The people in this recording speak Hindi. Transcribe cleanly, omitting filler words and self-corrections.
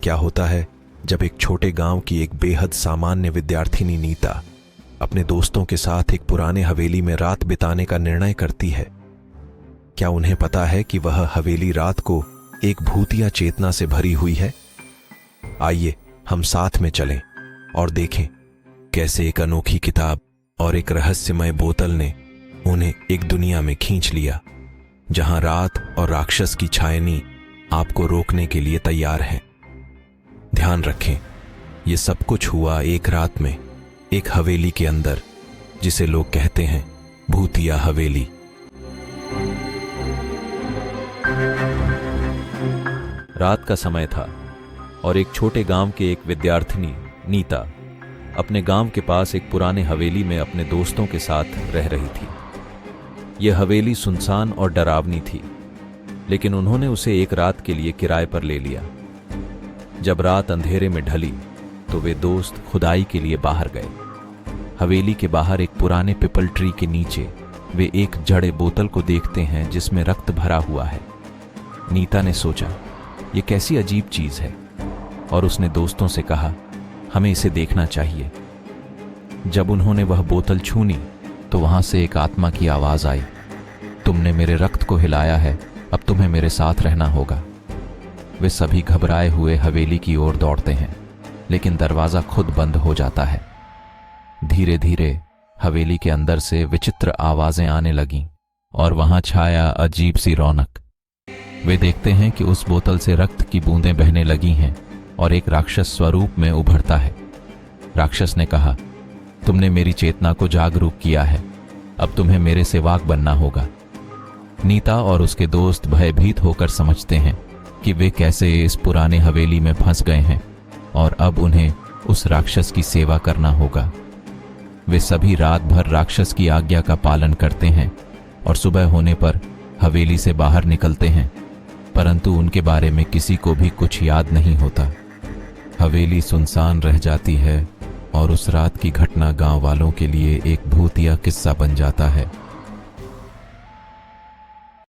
क्या होता है जब एक छोटे गांव की एक बेहद सामान्य विद्यार्थिनी नीता अपने दोस्तों के साथ एक पुराने हवेली में रात बिताने का निर्णय करती है। क्या उन्हें पता है कि वह हवेली रात को एक भूतिया चेतना से भरी हुई है? आइए हम साथ में चलें और देखें कैसे एक अनोखी किताब और एक रहस्यमय बोतल ने उन्हें एक दुनिया में खींच लिया, जहां रात और राक्षस की छायनी आपको रोकने के लिए तैयार हैं। ध्यान रखें, यह सब कुछ हुआ एक रात में, एक हवेली के अंदर, जिसे लोग कहते हैं भूतिया हवेली। रात का समय था और एक छोटे गांव के एक विद्यार्थिनी नीता अपने गांव के पास एक पुराने हवेली में अपने दोस्तों के साथ रह रही थी। यह हवेली सुनसान और डरावनी थी, लेकिन उन्होंने उसे एक रात के लिए किराए पर ले लिया। जब रात अंधेरे में ढली तो वे दोस्त खुदाई के लिए बाहर गए। हवेली के बाहर एक पुराने पिपल ट्री के नीचे वे एक जड़े बोतल को देखते हैं जिसमें रक्त भरा हुआ है। नीता ने सोचा, ये कैसी अजीब चीज है, और उसने दोस्तों से कहा, हमें इसे देखना चाहिए। जब उन्होंने वह बोतल छूनी तो वहां से एक आत्मा की आवाज आई, तुमने मेरे रक्त को हिलाया है, अब तुम्हें मेरे साथ रहना होगा। वे सभी घबराए हुए हवेली की ओर दौड़ते हैं, लेकिन दरवाजा खुद बंद हो जाता है। धीरे धीरे हवेली के अंदर से विचित्र आवाजें आने लगीं और वहां छाया अजीब सी रौनक। वे देखते हैं कि उस बोतल से रक्त की बूंदें बहने लगी हैं और एक राक्षस स्वरूप में उभरता है। राक्षस ने कहा, तुमने मेरी चेतना को जागरूक किया है, अब तुम्हें मेरे सेवक बनना होगा। नीता और उसके दोस्त भयभीत होकर समझते हैं कि वे कैसे इस पुराने हवेली में फंस गए हैं और अब उन्हें उस राक्षस की सेवा करना होगा। वे सभी रात भर राक्षस की आज्ञा का पालन करते हैं और सुबह होने पर हवेली से बाहर निकलते हैं, परंतु उनके बारे में किसी को भी कुछ याद नहीं होता। हवेली सुनसान रह जाती है और उस रात की घटना गांव वालों के लिए एक भूतिया किस्सा बन जाता है।